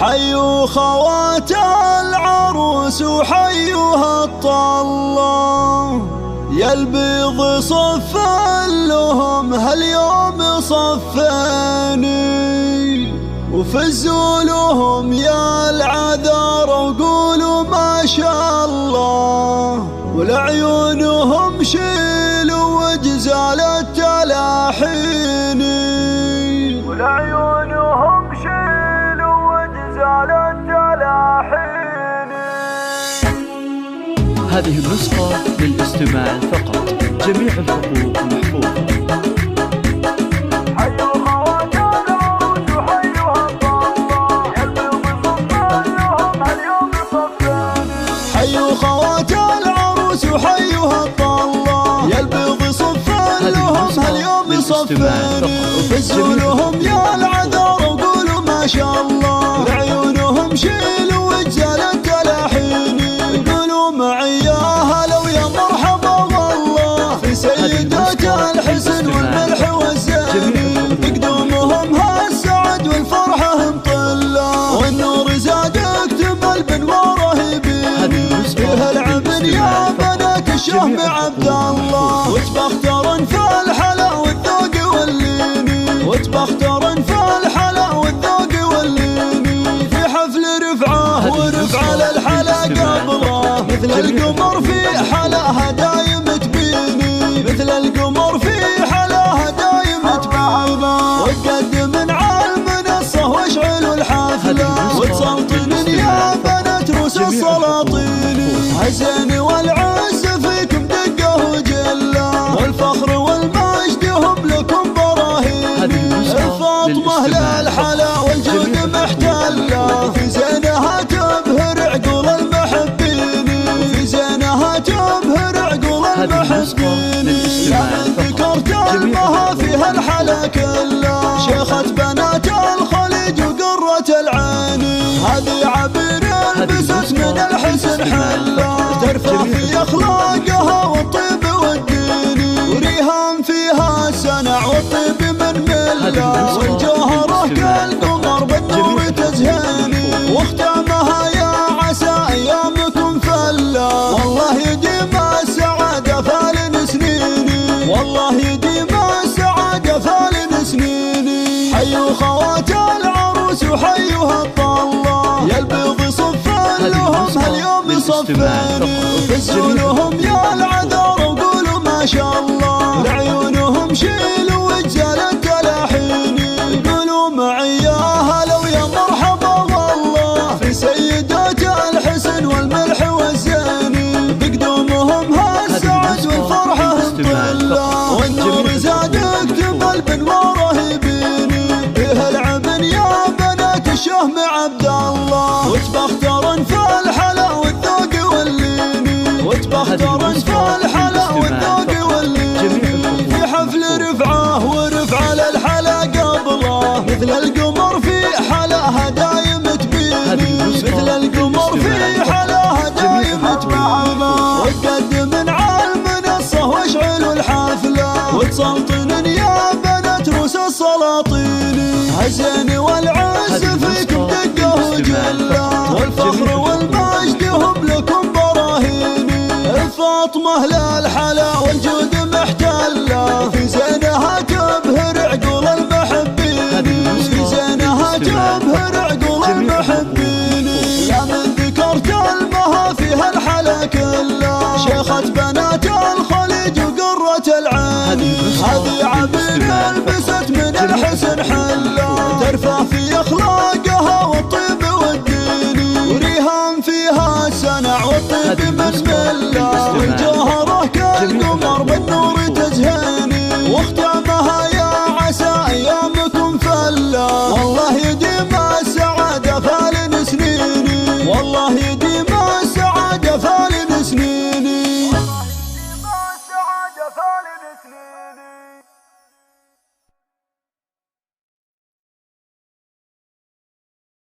حيوا خوات العروس وحيوها الطلة، يا البيض صف لهم هاليوم صفاني، وفزوا لهم يا العذار وقولوا ما شاء الله، ولعيونهم شيلوا وجزال التلاحين، ولعيونهم شيلوا وجزال التلاحين. هذه النسخة للاستماع فقط، جميع الحقوق محفوظة. حيوا خوات العروس وحيوها الطلة، يا البيض صفان لهم هاليوم صفاني، وفزوا لهم يا العذار وقولوا ما شاء الله، لعيونهم شيلوا وجزال التلاحين، يقولوا معي يا هلا ويا مرحبا والله في سيدات الحسن والملح والزين، بقدومهم هالسعد والفرحة مطلة، والنور زاد اكتمل بانواره يبين، فيها العبن يا بنات الشهم عبد الله، وتبخترن في الحلا والذوق والليني، وتبخترن في الحلا والذوق والليني، في حفل رفعه ورفع للحلا قبله، مثل القمر في حلاها دايم تبيني، مثل القمر في حلاها دايم تبيني، وتقدم على المنصة واشعلوا الحفلة، وتسلطن يا بنات روس السلاطين، هالزين والعز فيكم دقه وجله، والفخر والمجد هم لكم براهين، الفاطمة للحلا والجود محتله، في زينها تبهر عقول المحبين، في زينها تبهر عقول المحبين، يا من ذكرت المها فيها الحلا كله، شيخة بنات الخليج وقرة العين، هذه عبير لبست من الحسن حله، ترفع في اخلاقها والطيب والدين، وريهام فيها السنع والطيب من مله، والجوهره كالقمر بالنور تزهيني، واختامها يا عسى ايامكم فله، والله يديم السعاده فالن سنيني، والله يديم السعاده فالن سنيني. حيوا خوات العروس وحيوها الطلة، يا البيض صفان لهم هاليوم صفاني، وفزوا لهم يا العذار وقولوا ما شاء الله، لعيونهم شيلوا وجزال التلاحين، يقولوا معي يا هلا ويا مرحبا والله في سيدات الحسن والملح والزين، بقدومهم هالسعد والفرحة مطلة، والنور زاد اكتمل بانواره يبيني، فيها العبن يا بنات الشهم عبد الله، وتبخترن في الحلا والذوق والليني، وتبخترن في الحلا والذوق والليني، في حفل رفعه ورفع للحلا قبله، مثل القمر في حلاها دايم تبيني، مثل القمر في حلاها دايم تبيني، وتقدم على المنصة واشعلوا الحفلة، وتسلطن يا بنات روس السلاطين، هالزين والعز فيكم دقه وجله، والفخر والمجد هم لكم براهين، الفاطمة للحلا والجود محتله، في زينها تبهر عقول المحبين، في زينها تبهر عقول المحبين، يا من ذكرت المها فيها الحلا كله، شيخة بنات الخليج وقرة العين، هذه عبير لبست من الحسن حله، ترفع في اخلاقها والطيب والدين، وريهام فيها السنع والطيب من مله، والجوهر